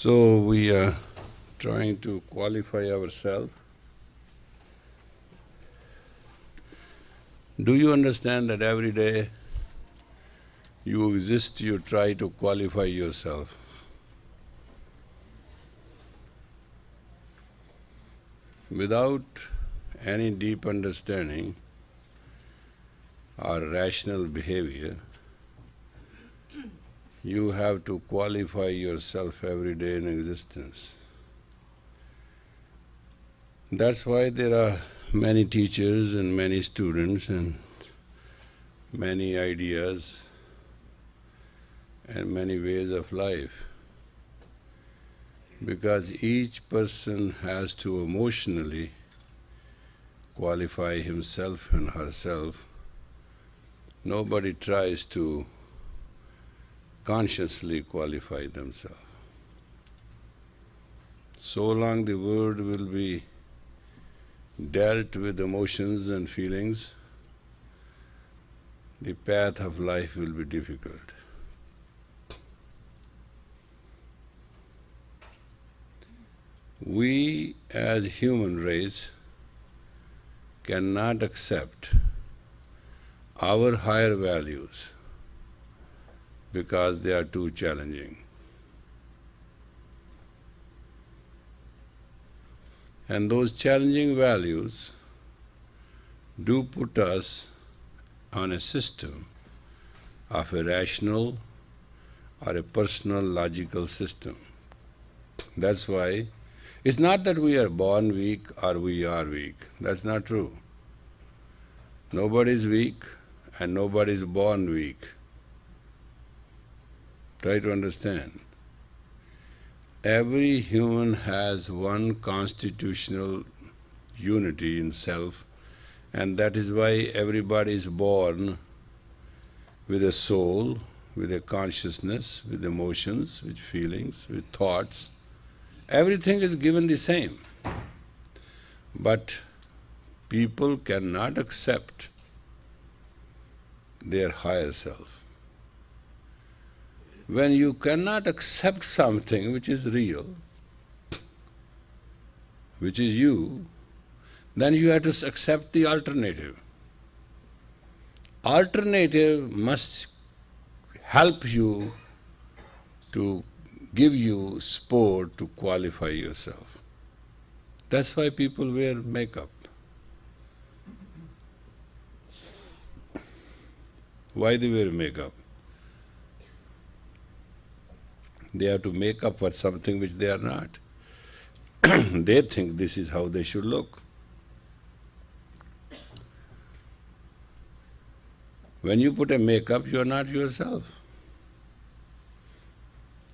So we are trying to qualify ourselves. Do you understand that every day you exist, you try to qualify yourself? Without any deep understanding or rational behavior, you have to qualify yourself every day in existence. That's why there are many teachers and many students and many ideas and many ways of life. Because each person has to emotionally qualify himself and herself. Nobody tries to consciously qualify themselves. So long the world will be dealt with emotions and feelings, the path of life will be difficult. We as human race cannot accept our higher values because they are too challenging. And those challenging values do put us on a system of a rational or a personal logical system. That's why it's not that we are born weak or we are weak. That's not true. Nobody is weak and nobody is born weak. Try to understand. Every human has one constitutional unity in self, and that is why everybody is born with a soul, with a consciousness, with emotions, with feelings, with thoughts. Everything is given the same. But people cannot accept their higher self. When you cannot accept something which is real, which is you, then you have to accept the alternative. Alternative must help you to give you sport to qualify yourself. That's why people wear makeup. Why they wear makeup? They have to make up for something which they are not. They think this is how they should look. When you put a makeup, you are not yourself.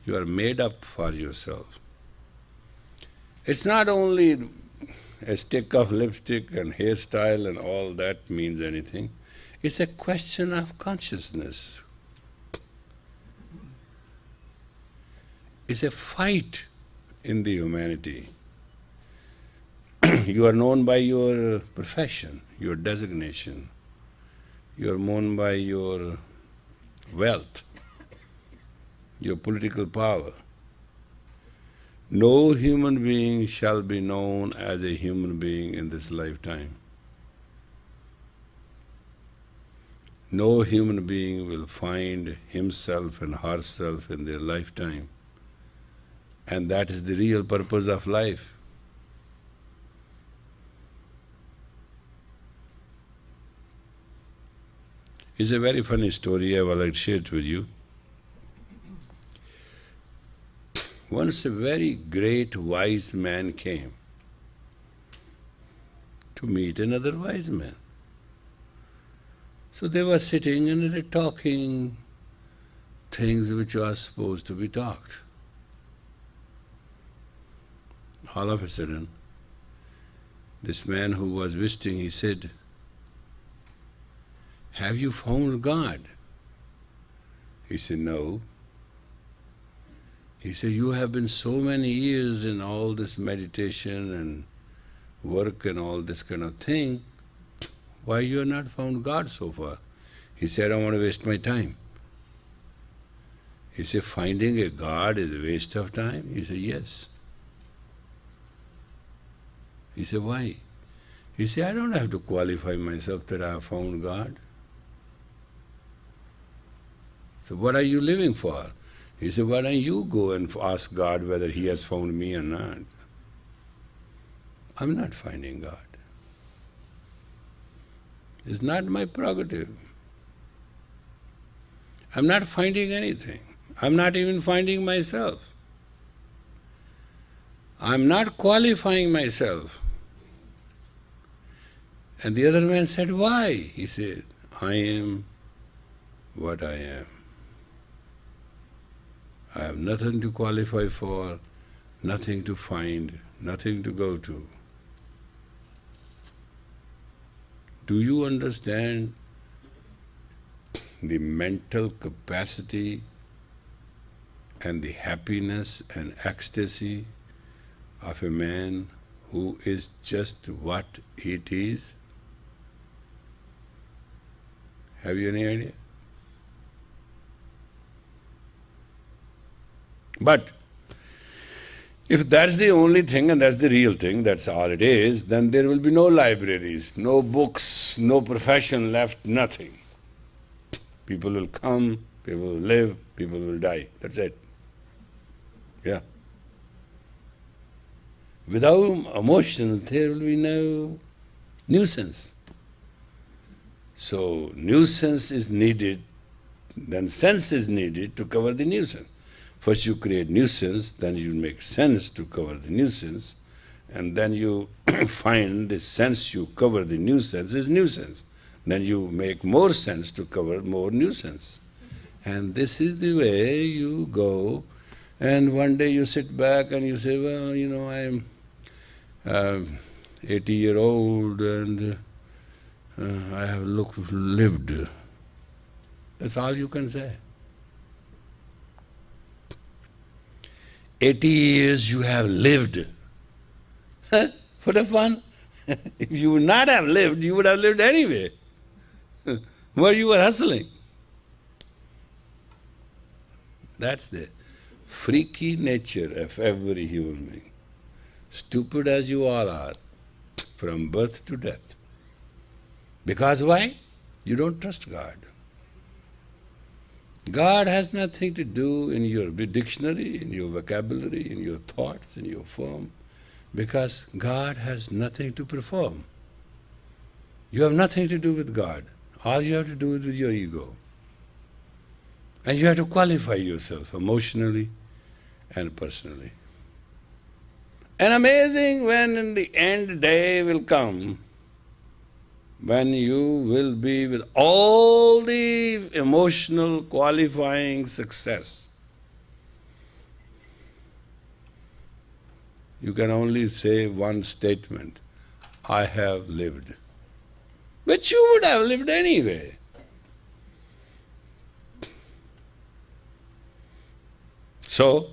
You are made up for yourself. It's not only a stick of lipstick and hairstyle and all that means anything. It's a question of consciousness. It's a fight in the humanity. You are known by your profession, your designation. You are known by your wealth, your political power. No human being shall be known as a human being in this lifetime. No human being will find himself and herself in their lifetime. And that is the real purpose of life. It's a very funny story I would like to share it with you. Once a very great wise man came to meet another wise man. So they were sitting and they were talking things which are supposed to be talked. All of a sudden, this man who was visiting, he said, "Have you found God?" He said, "No." He said, "You have been so many years in all this meditation and work and all this kind of thing, why you have not found God so far?" He said, "I don't want to waste my time." He said, finding a God is a waste of time? He said, yes. He said, why? He said, I don't have to qualify myself that I have found God. So what are you living for? He said, why don't you go and ask God whether He has found me or not? I'm not finding God. It's not my prerogative. I'm not finding anything. I'm not even finding myself. I'm not qualifying myself. And the other man said, why? He said, I am what I am. I have nothing to qualify for, nothing to find, nothing to go to. Do you understand the mental capacity and the happiness and ecstasy of a man who is just what it is? Have you any idea? But if that's the only thing and that's the real thing, that's all it is, then there will be no libraries, no books, no profession left, nothing. People will come, people will live, people will die. That's it. Yeah. Without emotions, there will be no nuisance. So, nuisance is needed, then sense is needed to cover the nuisance. First you create nuisance, then you make sense to cover the nuisance, and then you find the sense you cover the nuisance is nuisance. Then you make more sense to cover more nuisance. And this is the way you go, and one day you sit back and you say, well, you know, I'm 80-year-old and I have lived. That's all you can say. 80 years you have lived. For the fun. If you would not have lived, you would have lived anyway. Where you were hustling. That's the freaky nature of every human being. Stupid as you all are, from birth to death. Because why? You don't trust God. God has nothing to do in your dictionary, in your vocabulary, in your thoughts, in your form, because God has nothing to perform. You have nothing to do with God. All you have to do is with your ego. And you have to qualify yourself emotionally and personally. And amazing when in the end day will come, when you will be with all the emotional qualifying success. You can only say one statement, I have lived. But you would have lived anyway. So,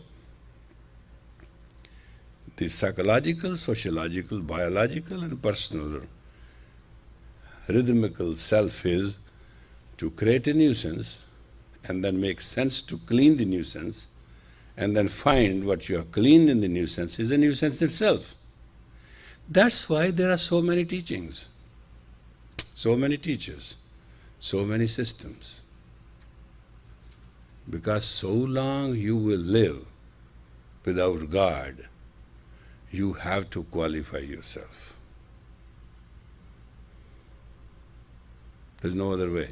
the psychological, sociological, biological and personal rhythmical self is to create a nuisance and then make sense to clean the nuisance and then find what you have cleaned in the nuisance is a nuisance itself. That's why there are so many teachings, so many teachers, so many systems. Because so long you will live without God, you have to qualify yourself. There's no other way.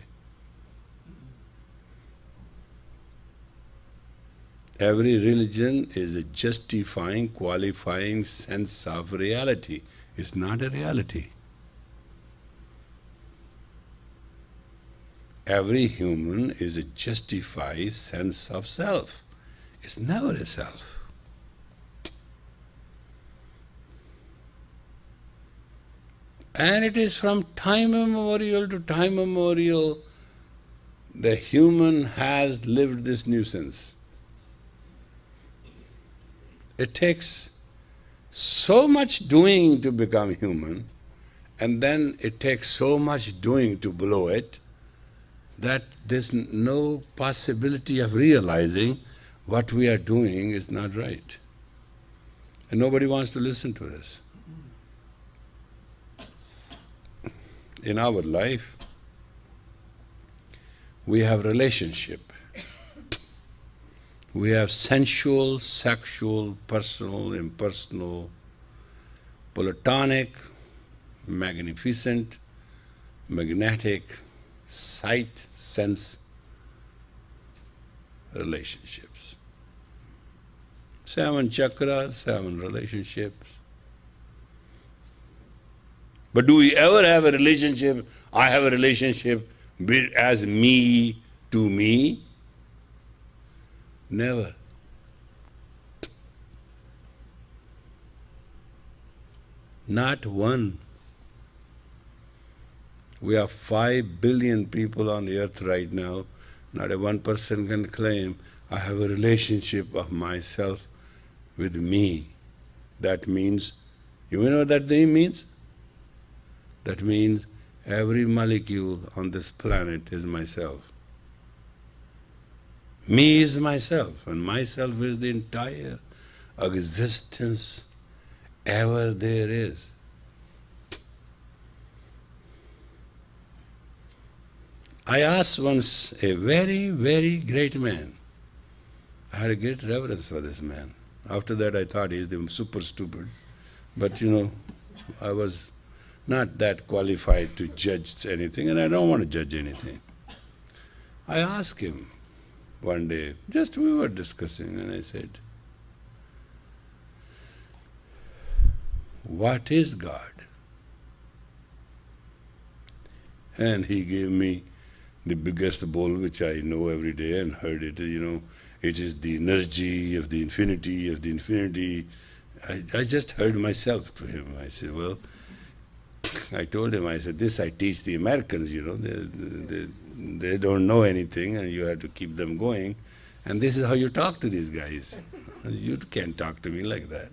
Every religion is a justifying, qualifying sense of reality. It's not a reality. Every human is a justified sense of self. It's never a self. And it is from time immemorial to time immemorial, the human has lived this nuisance. It takes so much doing to become human, and then it takes so much doing to blow it, that there's no possibility of realizing what we are doing is not right. And nobody wants to listen to this. In our life, we have relationship. We have sensual, sexual, personal, impersonal, platonic, magnificent, magnetic, sight, sense relationships. 7 chakras, 7 relationships. But do we ever have a relationship, I have a relationship as me to me? Never. Not one. We have 5 billion people on the earth right now. Not a one person can claim, I have a relationship of myself with me. That means, you know what that name means? That means every molecule on this planet is myself. Me is myself, and myself is the entire existence ever there is. I asked once a very, very great man. I had a great reverence for this man. After that I thought he's super stupid. But I was not that qualified to judge anything, and I don't want to judge anything. I asked him one day, just we were discussing, and I said, what is God? And he gave me the biggest bowl which I know every day and heard it, it is the energy of the infinity of the infinity. I just heard myself to him. I said, well, I told him, I said, this I teach the Americans, they don't know anything and you have to keep them going. And this is how you talk to these guys. You can't talk to me like that.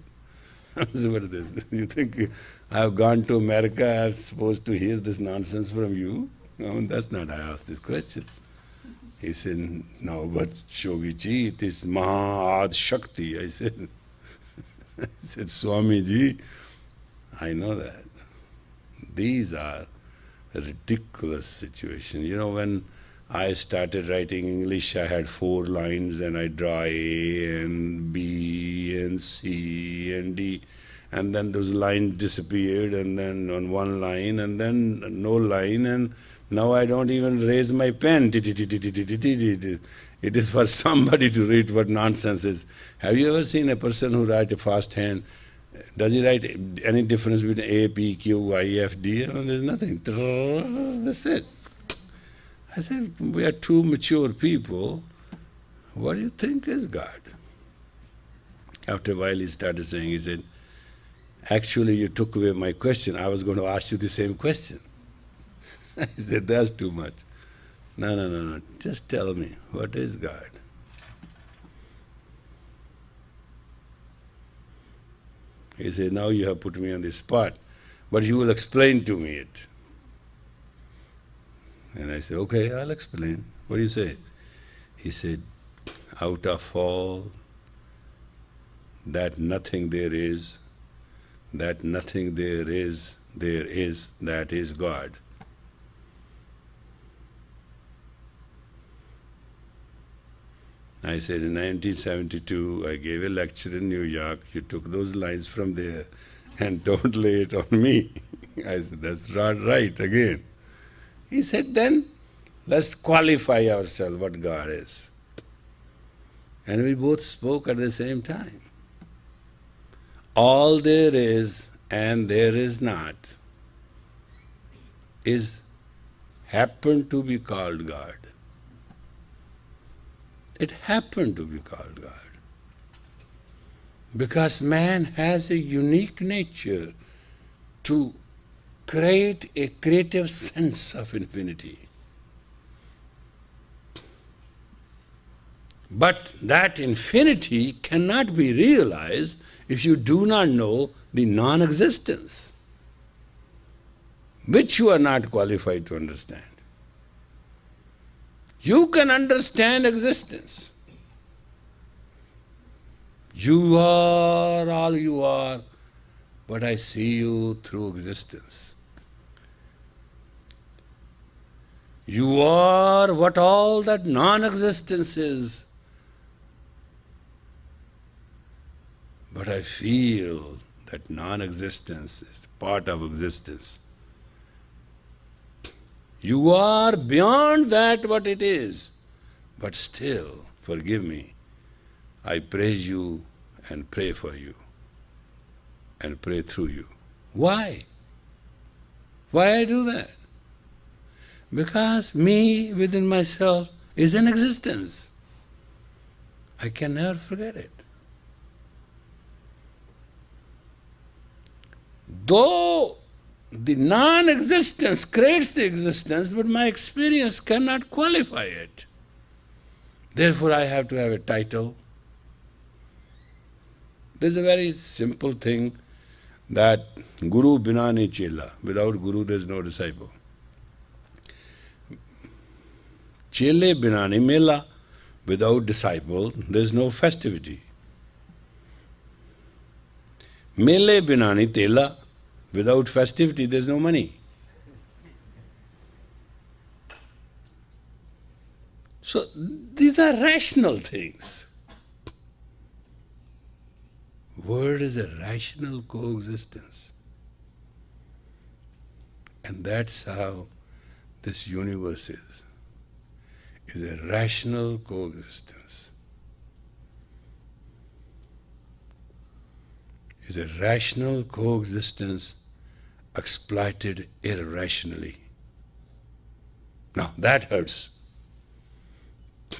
So what is this? You think I've gone to America, I'm supposed to hear this nonsense from you? No, that's not, I asked this question. He said, no, but Shogiji, it is Maha Shakti. I said, Swamiji, I know that. These are ridiculous situations. When I started writing English, I had 4 lines and I draw A and B and C and D. And then those lines disappeared and then on one line and then no line, and now I don't even raise my pen. It is for somebody to read what nonsense is. Have you ever seen a person who writes a fast hand? Does he write any difference between A, P, Q, Y, F, D? There's nothing. That's it. I said, we are 2 mature people. What do you think is God? After a while he started saying, he said, actually you took away my question. I was going to ask you the same question. I said, that's too much. No. Just tell me, what is God? He said, now you have put me on the spot, but you will explain to me it. And I said, okay, I'll explain. What do you say? He said, out of all that nothing there is, that nothing there is, that is God. I said, in 1972, I gave a lecture in New York. You took those lines from there and don't lay it on me. I said, that's not right again. He said, then let's qualify ourselves what God is. And we both spoke at the same time. All there is and there is not is happened to be called God. It happened to be called God. Because man has a unique nature to create a creative sense of infinity. But that infinity cannot be realized if you do not know the non-existence, which you are not qualified to understand. You can understand existence. You are all you are, but I see you through existence. You are what all that non-existence is, but I feel that non-existence is part of existence. You are beyond that what it is, but still, forgive me, I praise you and pray for you and pray through you. Why? Why I do that? Because me within myself is an existence. I can never forget it. Though the non-existence creates the existence, but my experience cannot qualify it. Therefore I have to have a title. There's a very simple thing that Guru binani chela. Without Guru there's no disciple. Chele binani mela. Without disciple there's no festivity. Mele binani tela. Without festivity there's no money. So these are rational things. Word is a rational coexistence. And that's how this universe is a rational coexistence. Is a rational coexistence exploited irrationally. Now that hurts,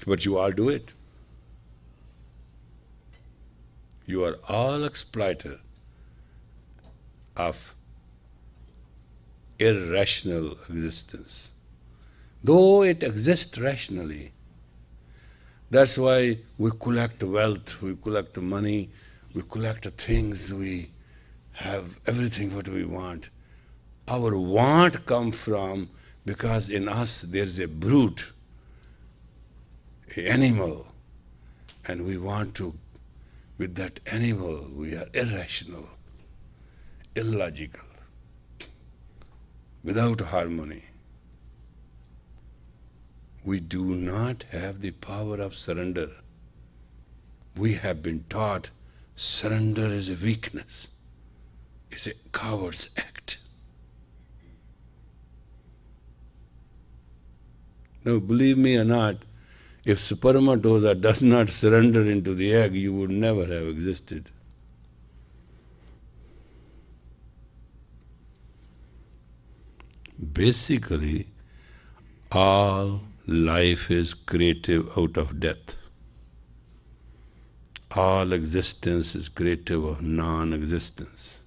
but you all do it. You are all exploiter of irrational existence. Though it exists rationally, that's why we collect wealth, we collect money, we collect things, we have everything what we want. Our want comes from because in us there's a brute, an animal, and we want to, with that animal we are irrational, illogical, without harmony. We do not have the power of surrender. We have been taught surrender is a weakness, it's a coward's act. Now, believe me or not, if spermatozoa does not surrender into the egg, you would never have existed. Basically, all life is creative out of death. All existence is creative of non-existence.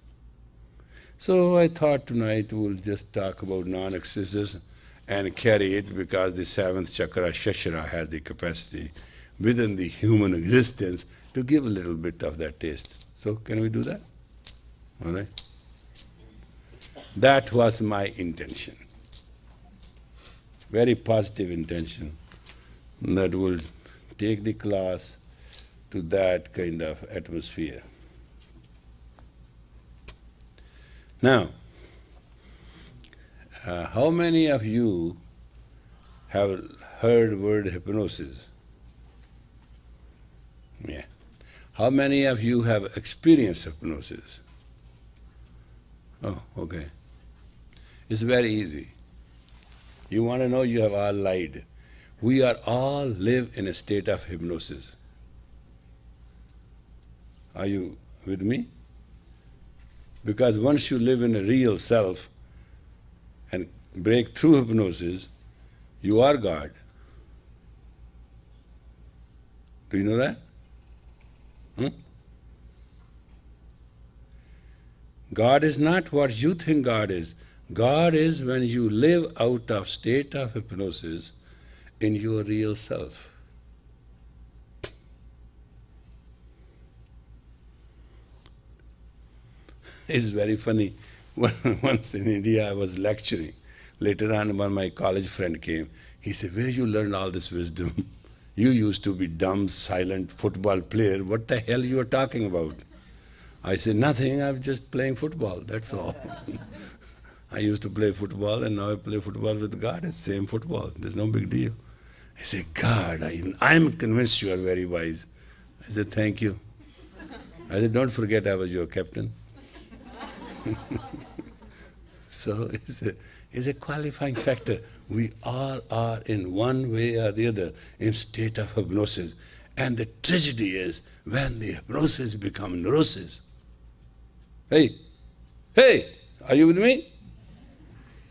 So I thought tonight we'll just talk about non-existence and carry it, because the seventh chakra, Shashara, has the capacity within the human existence to give a little bit of that taste. So can we do that? All right? That was my intention. Very positive intention that will take the class to that kind of atmosphere. Now, how many of you have heard word hypnosis? Yeah. How many of you have experienced hypnosis? Oh, okay. It's very easy. You want to know, you have all lied. We are all live in a state of hypnosis. Are you with me? Because once you live in a real self and break through hypnosis, you are God. Do you know that? God is not what you think God is. God is when you live out of state of hypnosis in your real self. It's very funny. Once in India I was lecturing Later on, when my college friend came, he said, where you learned all this wisdom? You used to be dumb, silent football player. What the hell you are talking about? I said, nothing, I'm just playing football, that's all. I used to play football and now I play football with God. It's same football, there's no big deal. He said, God, I'm convinced you are very wise. I said, thank you. I said, don't forget I was your captain. So it's a qualifying factor. We all are in one way or the other in state of hypnosis. And the tragedy is when the hypnosis becomes neurosis. Hey, are you with me?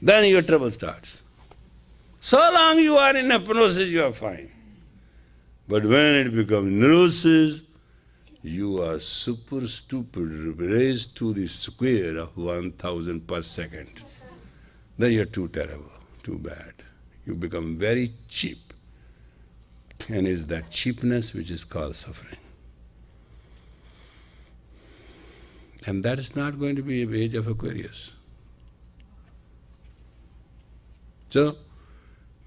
Then your trouble starts. So long you are in hypnosis, you are fine. But when it becomes neurosis, you are super stupid, raised to the square of 1,000 per second. Then you're too terrible, too bad. You become very cheap. And it's that cheapness which is called suffering. And that is not going to be the age of Aquarius. So,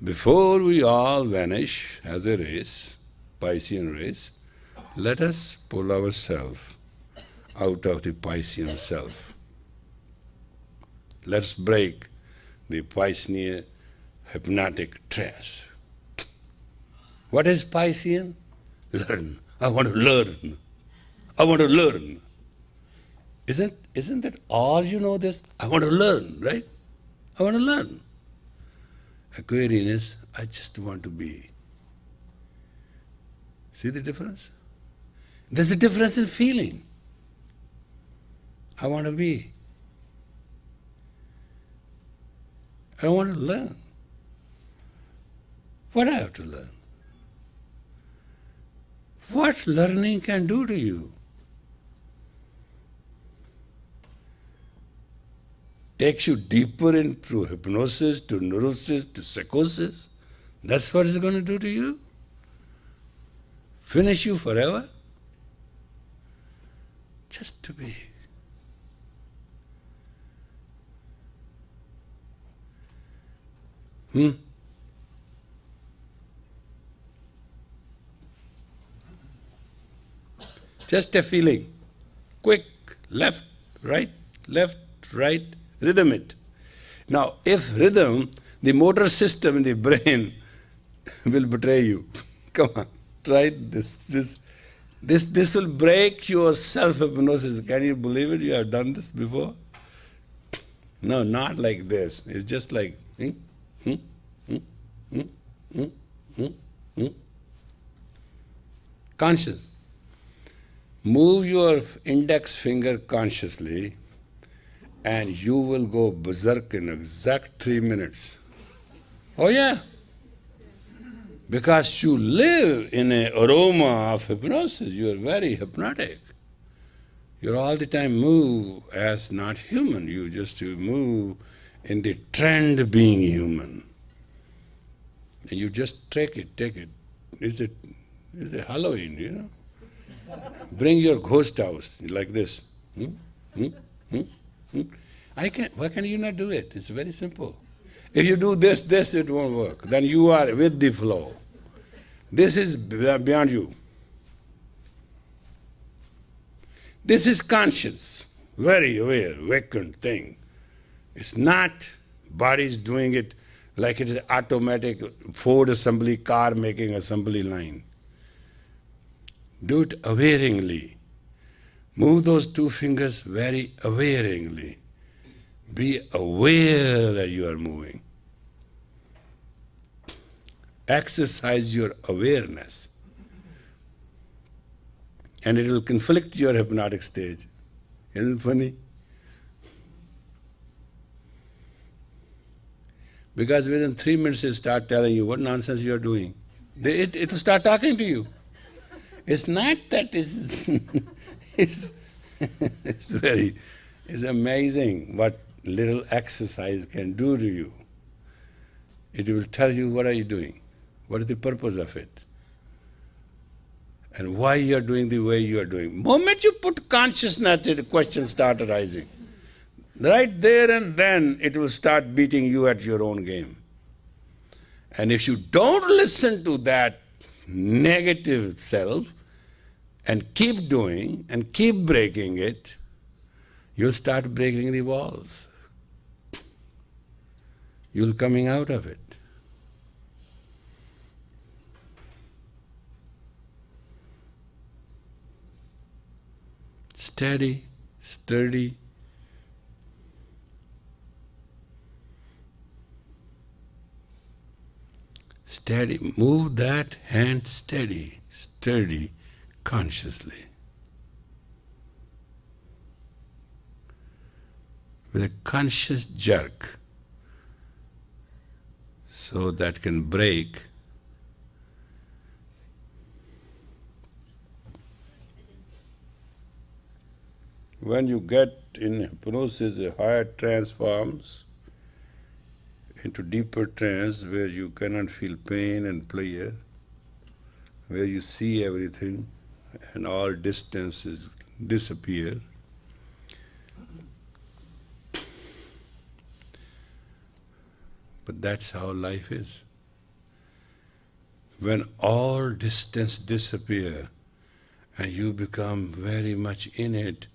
before we all vanish as a race, Piscean race, let us pull ourselves out of the Piscean self. Let's break the Piscean hypnotic trance. What is Piscean? Learn. I want to learn. I want to learn. Isn't that all you know this? I want to learn, right? I want to learn. Aquarian is, I just want to be. See the difference? There's a difference in feeling. I want to be. I want to learn. What I have to learn? What learning can do to you? Takes you deeper into hypnosis, to neurosis, to psychosis. That's what it's going to do to you? Finish you forever? Just to be. Just a feeling. Quick, left, right, rhythm it. Now, if rhythm, the motor system in the brain will betray you. Come on, try this. This will break your self-hypnosis. Can you believe it? You have done this before? No, not like this. It's just like conscious. Move your index finger consciously and you will go berserk in exact 3 minutes. Oh yeah. Because you live in an aroma of hypnosis. You are very hypnotic. You all the time move as not human. You just move in the trend being human. And you just take it. It's a Halloween, you know. Bring your ghost house like this. Why can you not do it? It's very simple. If you do this, it won't work. Then you are with the flow. This is beyond you. This is conscious, very aware, vacant thing. It's not bodies doing it like it is automatic Ford assembly car making assembly line. Do it awareingly. Move those 2 fingers very awareingly. Be aware that you are moving. Exercise your awareness. And it will conflict your hypnotic stage. Isn't it funny? Because within 3 minutes it start telling you what nonsense you are doing. It will start talking to you. It's not that it's amazing what little exercise can do to you. It will tell you what are you doing, what is the purpose of it, and why you are doing the way you are doing. Moment you put consciousness, the questions start arising. right there and then it will start beating you at your own game. And if you don't listen to that negative self and keep doing and keep breaking it, you'll start breaking the walls. You'll coming out of it. Steady, sturdy. Steady. Move that hand steady, sturdy, consciously. With a conscious jerk, so that can break. When you get in hypnosis, a higher trance forms into deeper trance where you cannot feel pain and pleasure, where you see everything and all distances disappear. But that's how life is. When all distance disappear and you become very much in it,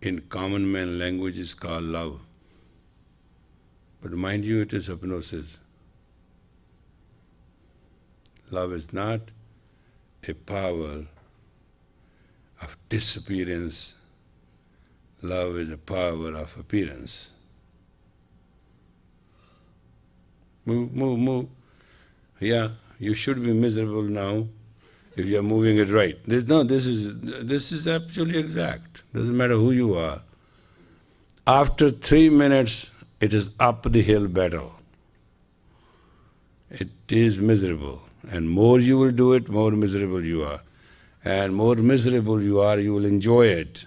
in common man language is called love. But mind you, it is hypnosis. Love is not a power of disappearance. Love is a power of appearance. Move, move, move. Yeah, you should be miserable now if you are moving it right. This is absolutely exact. Doesn't matter who you are. After 3 minutes, it is up the hill battle. It is miserable. And more you will do it, more miserable you are. And more miserable you are, you will enjoy it.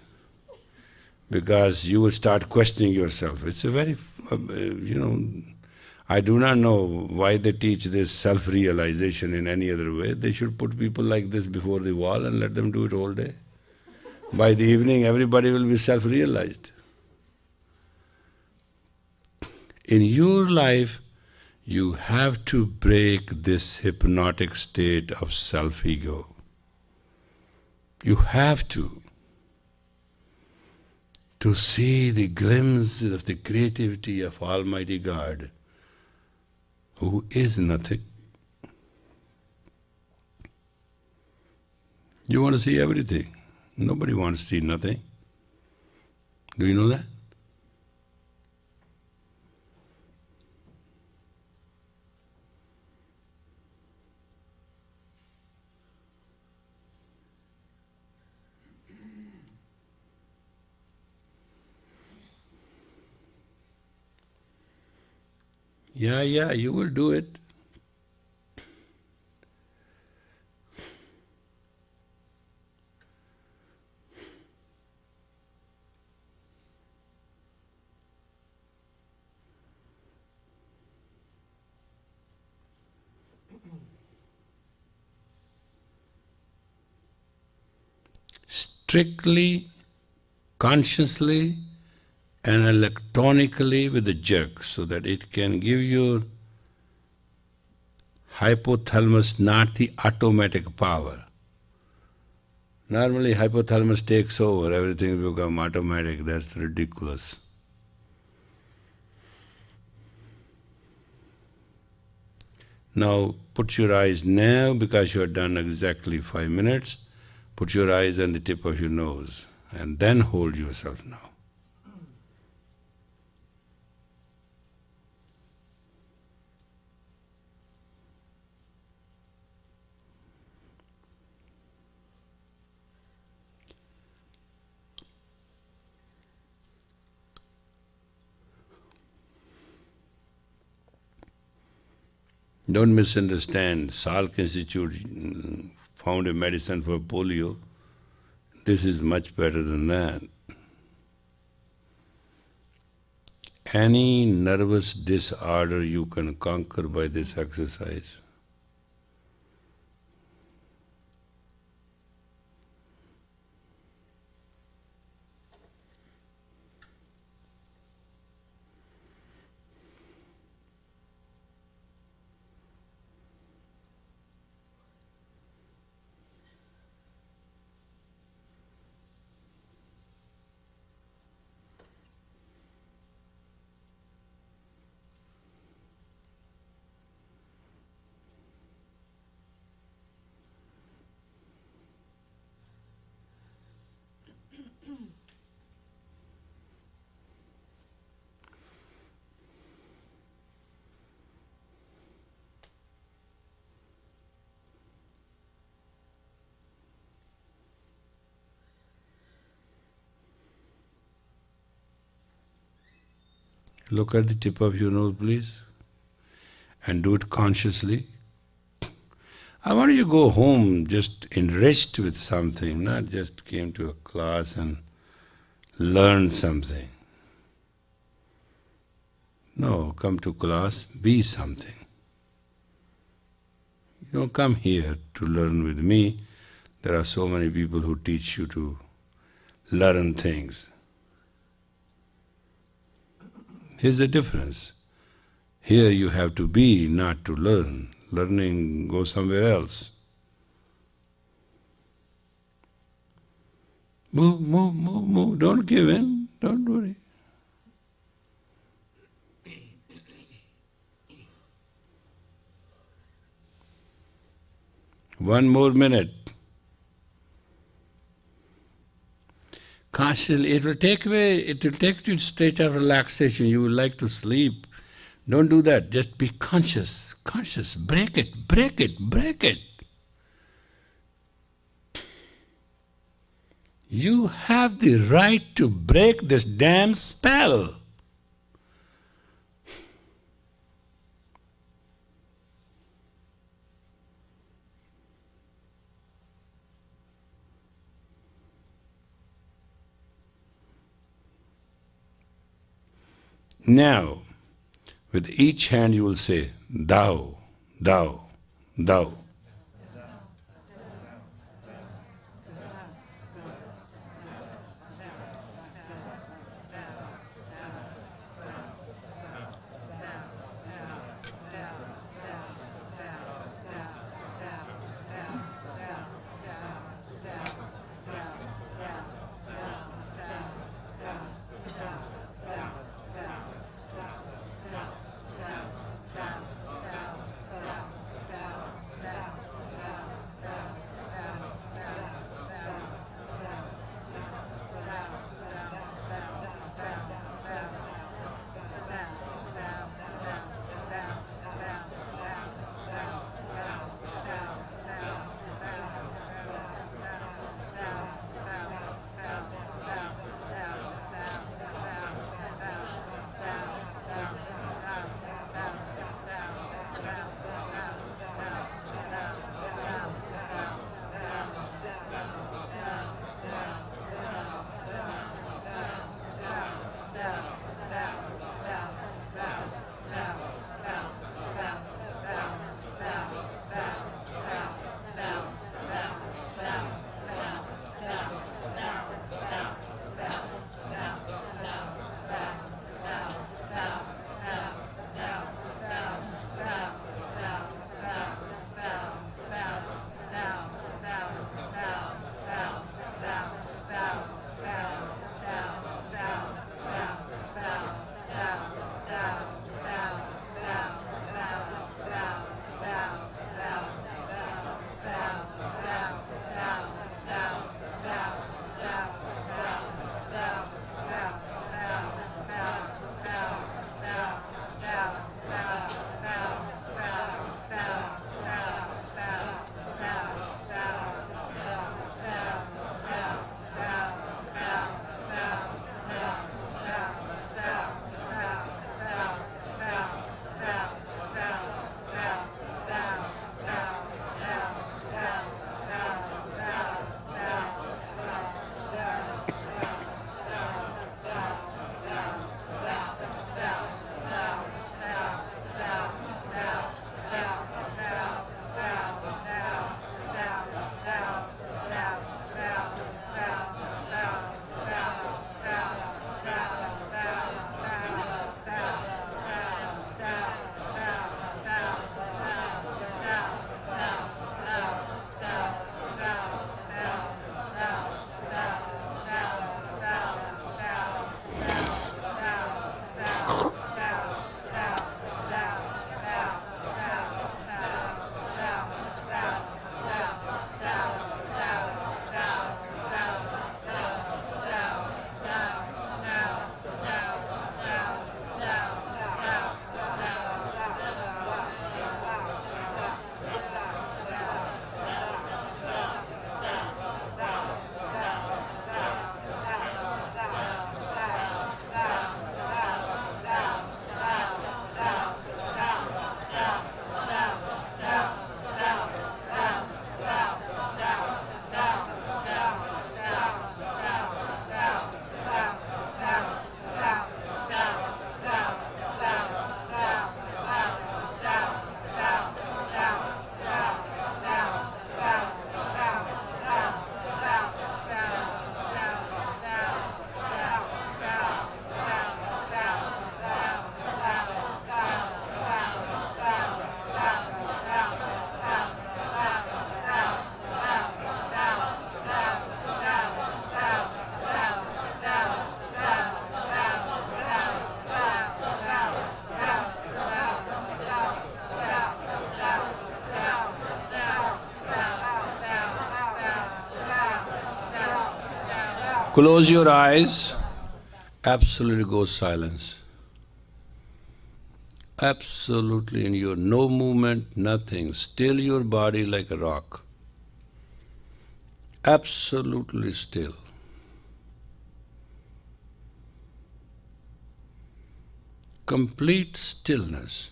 Because you will start questioning yourself. It's a very, I do not know why they teach this self-realization in any other way. They should put people like this before the wall and let them do it all day. By the evening, everybody will be self-realized. In your life, you have to break this hypnotic state of self-ego. You have to see the glimpse of the creativity of Almighty God, who is nothing. You want to see everything. Nobody wants to see nothing. Do you know that? Yeah, you will do it. Strictly, consciously, and electronically with a jerk, so that it can give you hypothalamus, not the automatic power. Normally hypothalamus takes over, everything will become automatic. That's ridiculous. Now put your eyes now, because you have done exactly 5 minutes, put your eyes on the tip of your nose and then hold yourself now. Don't misunderstand. Salk Institute found a medicine for polio. This is much better than that. Any nervous disorder you can conquer by this exercise. Look at the tip of your nose, please, and do it consciously. I want you to go home just enriched with something, not just came to a class and learned something. No, come to class, be something. You don't come here to learn with me. There are so many people who teach you to learn things. Here's the difference. Here you have to be, not to learn. Learning goes somewhere else. Move, move, move, move. Don't give in. Don't worry. One more minute. Consciously, it will take you to a state of relaxation. You will like to sleep. Don't do that. Just be conscious. Conscious. Break it, break it, break it. You have the right to break this damn spell. Now, with each hand you will say, thou, thou, thou. Close your eyes, absolutely go silence. Absolutely in your no movement, nothing. Still your body like a rock. Absolutely still. Complete stillness.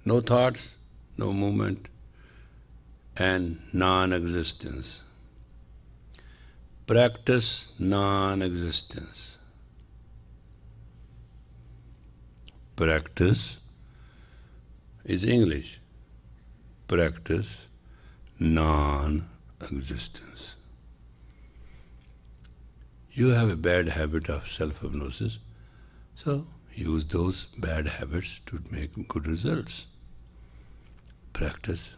No thoughts, no movement, and non-existence. Practice non-existence. Practice is English. Practice non-existence. You have a bad habit of self-hypnosis, so use those bad habits to make good results. Practice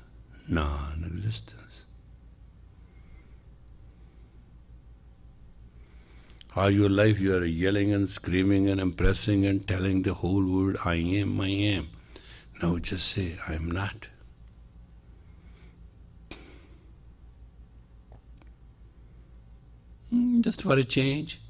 non-existence. All your life you are yelling and screaming and impressing and telling the whole world, I am, I am. Now just say, I am not. Just for a change.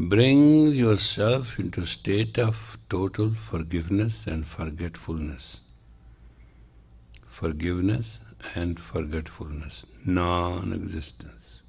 Bring yourself into a state of total forgiveness and forgetfulness. Forgiveness and forgetfulness, non-existence.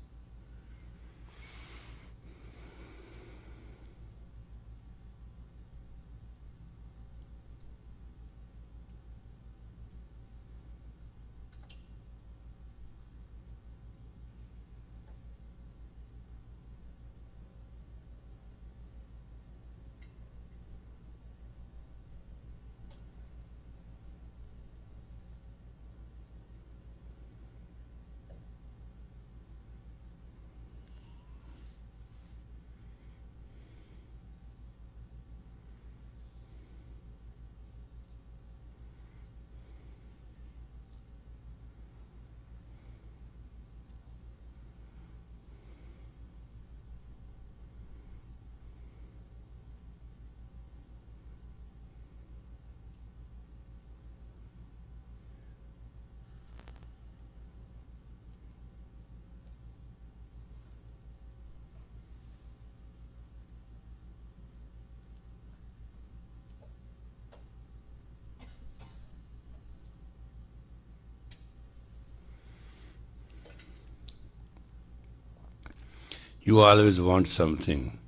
You always want something.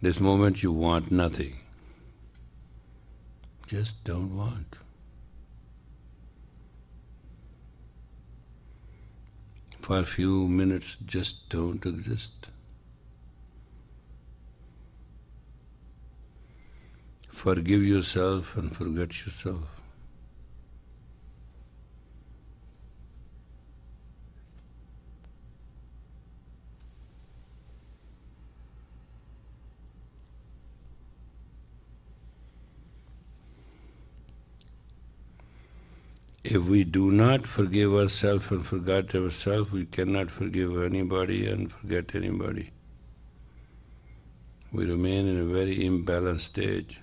This moment you want nothing. Just don't want. For a few minutes, just don't exist. Forgive yourself and forget yourself. If we do not forgive ourselves and forget ourselves, we cannot forgive anybody and forget anybody. We remain in a very imbalanced stage.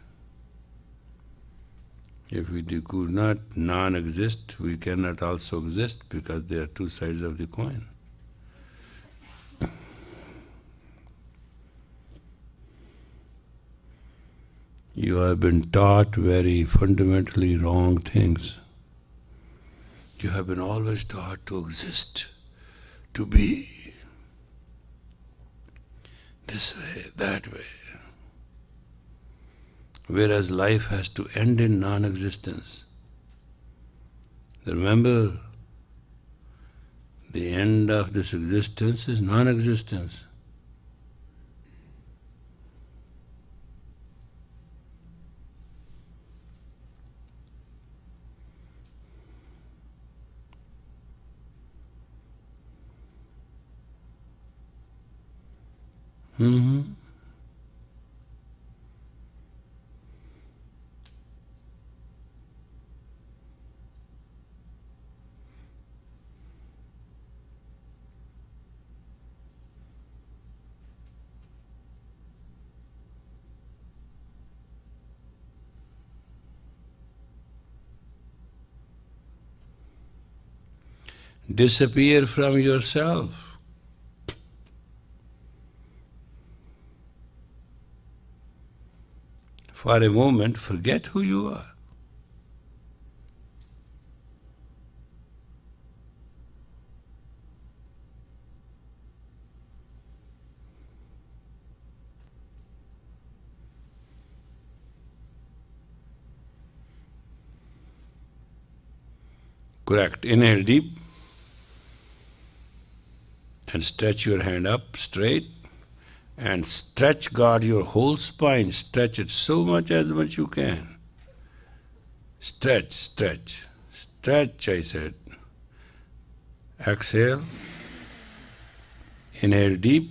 If we could not non-exist, we cannot also exist because they are two sides of the coin. You have been taught very fundamentally wrong things. You have been always taught to exist, to be this way, that way. Whereas life has to end in non-existence. Remember, the end of this existence is non-existence. Mm-hmm. Disappear from yourself. For a moment, forget who you are. Correct. Inhale deep and stretch your hand up straight and stretch, guard your whole spine. Stretch it so much as much you can. Stretch, stretch, stretch, I said. Exhale. Inhale deep.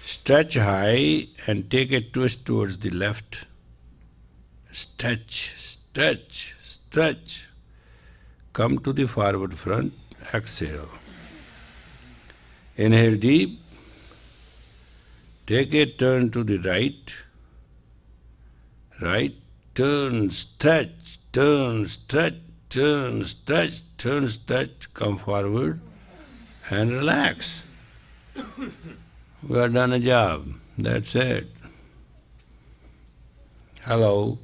Stretch high and take a twist towards the left. Stretch, stretch, stretch. Come to the forward front. Exhale. Inhale deep. Take a turn to the right. Right. Turn, stretch, turn, stretch, turn, stretch, turn, stretch. Come forward and relax. We have done a job. That's it. Hello.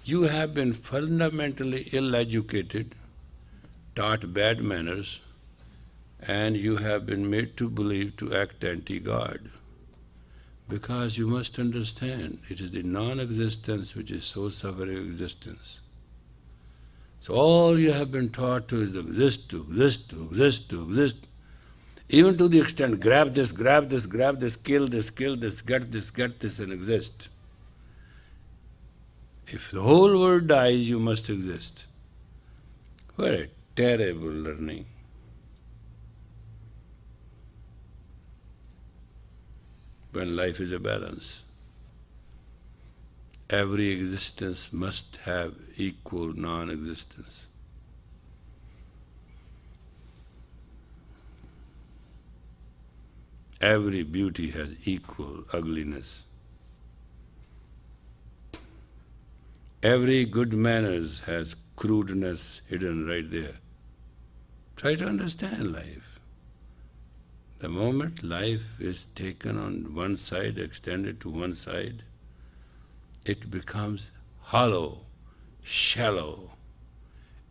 You have been fundamentally ill-educated, taught bad manners, and you have been made to believe to act anti-God. Because you must understand, it is the non-existence which is source of our existence. So all you have been taught to is exist, to exist, to exist, to exist. Even to the extent, grab this, grab this, grab this, kill this, get this, and exist. If the whole world dies, you must exist. What a terrible learning. When life is a balance, every existence must have equal non-existence. Every beauty has equal ugliness. Every good manners has crudeness hidden right there. Try to understand life. The moment life is taken on one side, extended to one side, it becomes hollow, shallow,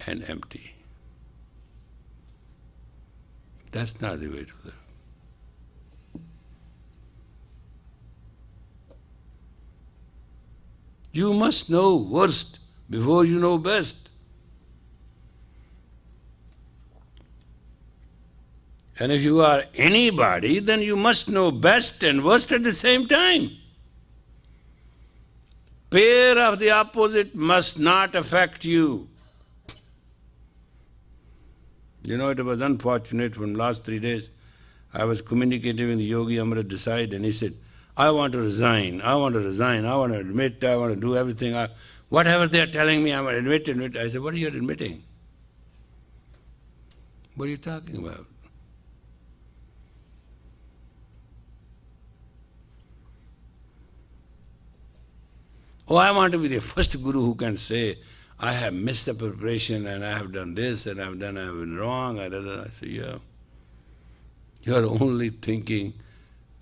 and empty. That's not the way to live. You must know worst before you know best. And if you are anybody, then you must know best and worst at the same time. Pair of the opposite must not affect you. You know, it was unfortunate from last 3 days. I was communicating with Yogi Amrit Desai, and he said, I want to resign, I want to resign, I want to admit, I want to do everything. Whatever they are telling me, I want to admit. I said, what are you admitting? What are you talking about? Oh, I want to be the first guru who can say, I have missed the preparation and I have done this and I have been wrong. I said, yeah. You are only thinking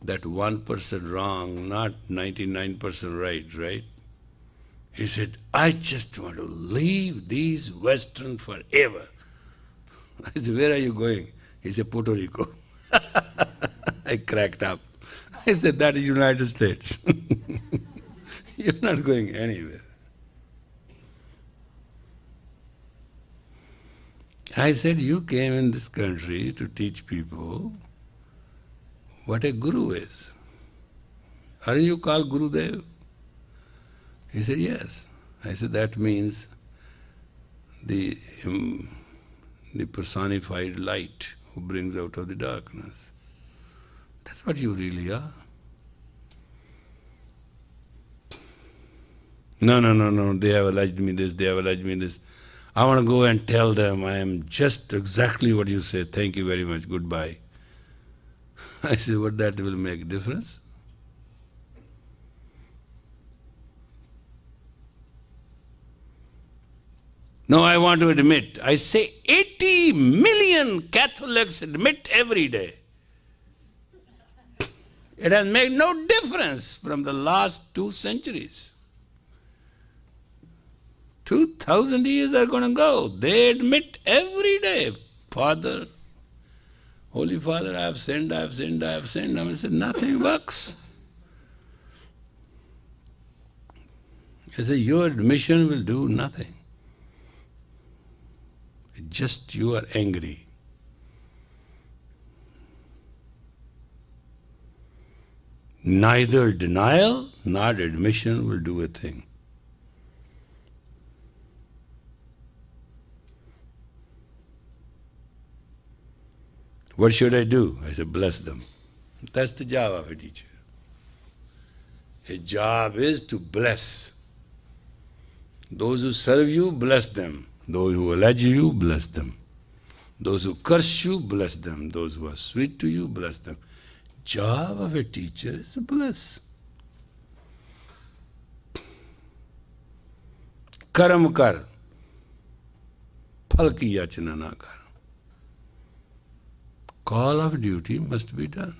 that 1% wrong, not 99% right? He said, I just want to leave these Western forever. I said, where are you going? He said, Puerto Rico. I cracked up. I said, that is United States. You're not going anywhere. I said, you came in this country to teach people what a guru is. Aren't you called Gurudev? He said, yes. I said, that means the the personified light who brings out of the darkness. That's what you really are. No, they have alleged me this, they have alleged me this. I want to go and tell them I am just exactly what you say, thank you very much, goodbye. I say, what that will make a difference? No, I want to admit. I say 80 million Catholics admit every day. It has made no difference from the last 2 centuries. 2,000 years are going to go. They admit every day, Father, Holy Father, I have sinned, I have sinned, I have sinned. I said, nothing works. I said, your admission will do nothing. Just you are angry. Neither denial nor admission will do a thing. What should I do? I said, bless them. That's the job of a teacher. His job is to bless. Those who serve you, bless them. Those who allege you, bless them. Those who curse you, bless them. Those who are sweet to you, bless them. Job of a teacher is to bless. Karam kar, phal ki yachna na kar. Call of duty must be done.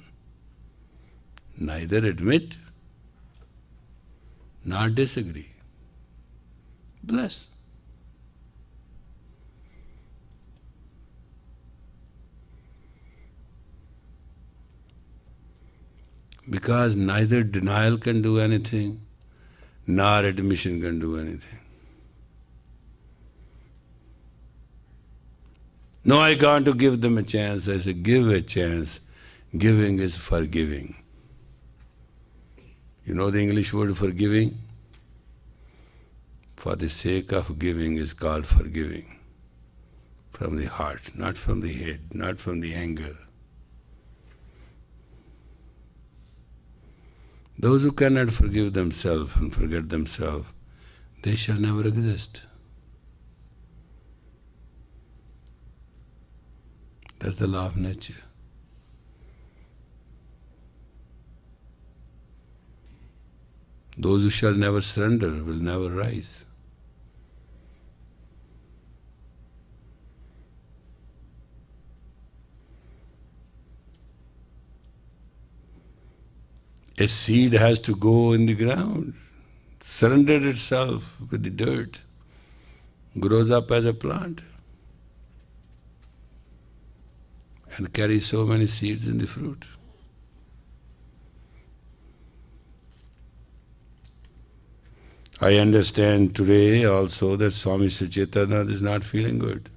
Neither admit nor disagree. Bless. Because neither denial can do anything, nor admission can do anything. No, I got to give them a chance. I say, give a chance. Giving is forgiving. You know the English word forgiving? For the sake of giving is called forgiving. From the heart, not from the head, not from the anger. Those who cannot forgive themselves and forget themselves, they shall never exist. That's the law of nature. Those who shall never surrender will never rise. A seed has to go in the ground, surrender itself with the dirt, grows up as a plant, and carries so many seeds in the fruit. I understand today also that Swami Sachidananda is not feeling good.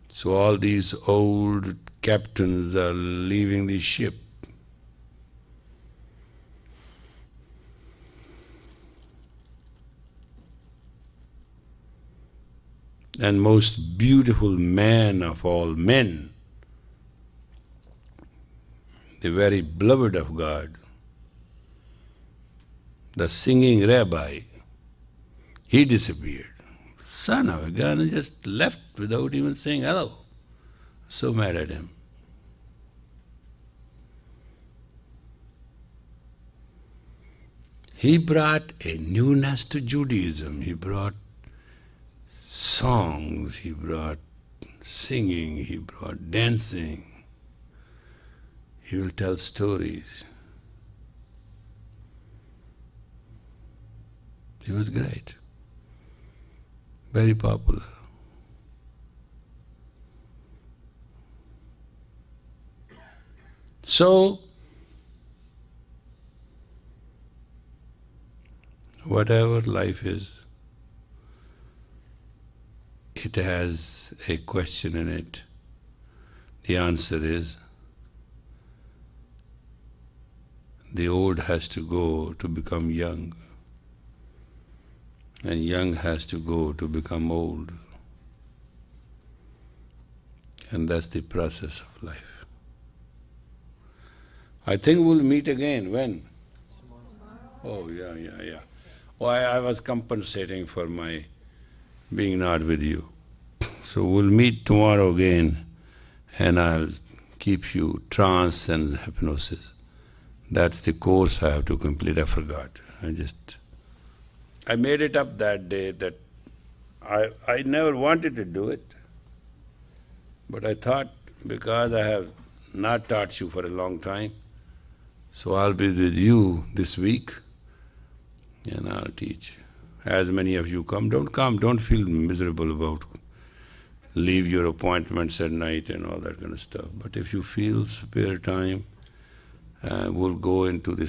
So all these old captains are leaving the ship. And most beautiful man of all men, the very beloved of God, the singing rabbi, he disappeared. Son of a gun, just left without even saying hello. So mad at him. He brought a newness to Judaism. He brought songs, he brought singing, he brought dancing. He will tell stories. He was great, very popular. So, whatever life is, it has a question in it. The answer is, the old has to go to become young, and young has to go to become old. And that's the process of life. I think we'll meet again. When? Oh, yeah. Oh, I was compensating for my being not with you. So we'll meet tomorrow again, and I'll keep you trance and hypnosis. That's the course I have to complete. I forgot. I made it up that day that I never wanted to do it. But I thought, because I have not taught you for a long time, so I'll be with you this week and I'll teach. As many of you come, don't feel miserable about leave your appointments at night and all that kind of stuff. But if you feel spare time, we'll go into the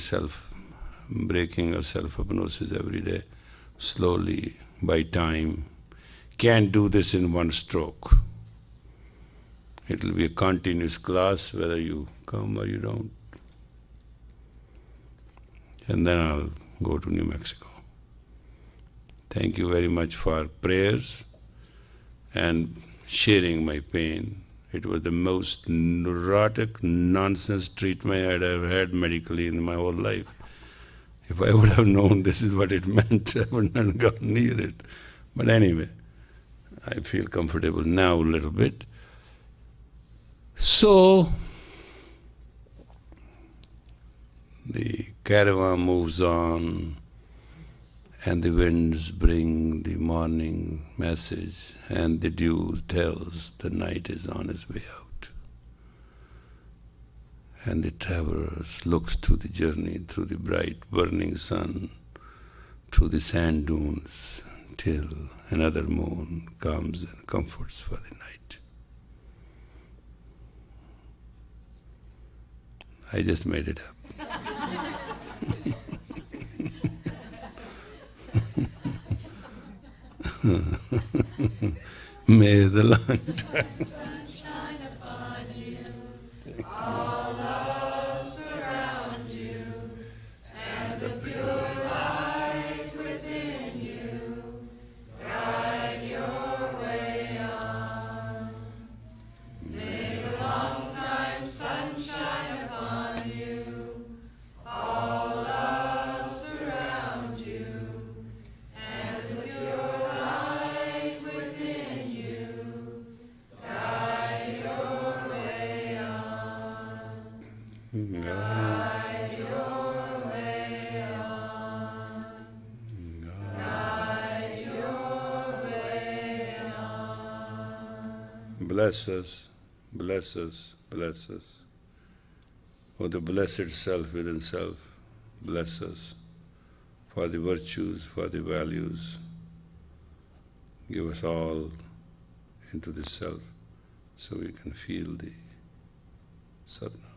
breaking of self-hypnosis every day, slowly, by time. Can't do this in one stroke. It will be a continuous class, whether you come or you don't. And then I'll go to New Mexico. Thank you very much for prayers and sharing my pain. It was the most neurotic nonsense treatment I'd ever had medically in my whole life. If I would have known this is what it meant, I would not have gone near it. But anyway, I feel comfortable now a little bit. So, the caravan moves on, and the winds bring the morning message, and the dew tells the night is on its way out. And the traveler looks to the journey through the bright burning sun, through the sand dunes, till another moon comes and comforts for the night. I just made it up. May the long time sunshine upon you, all love surround you, and the pure light within you guide your way on. May the long time sunshine upon you, all love surround you, and the pure light within you guide your way on. Guide your way on. Guide your way on. bless us, bless us, bless us. For the blessed self within self, bless us. For the virtues, for the values, give us all into the self so we can feel the sadhana.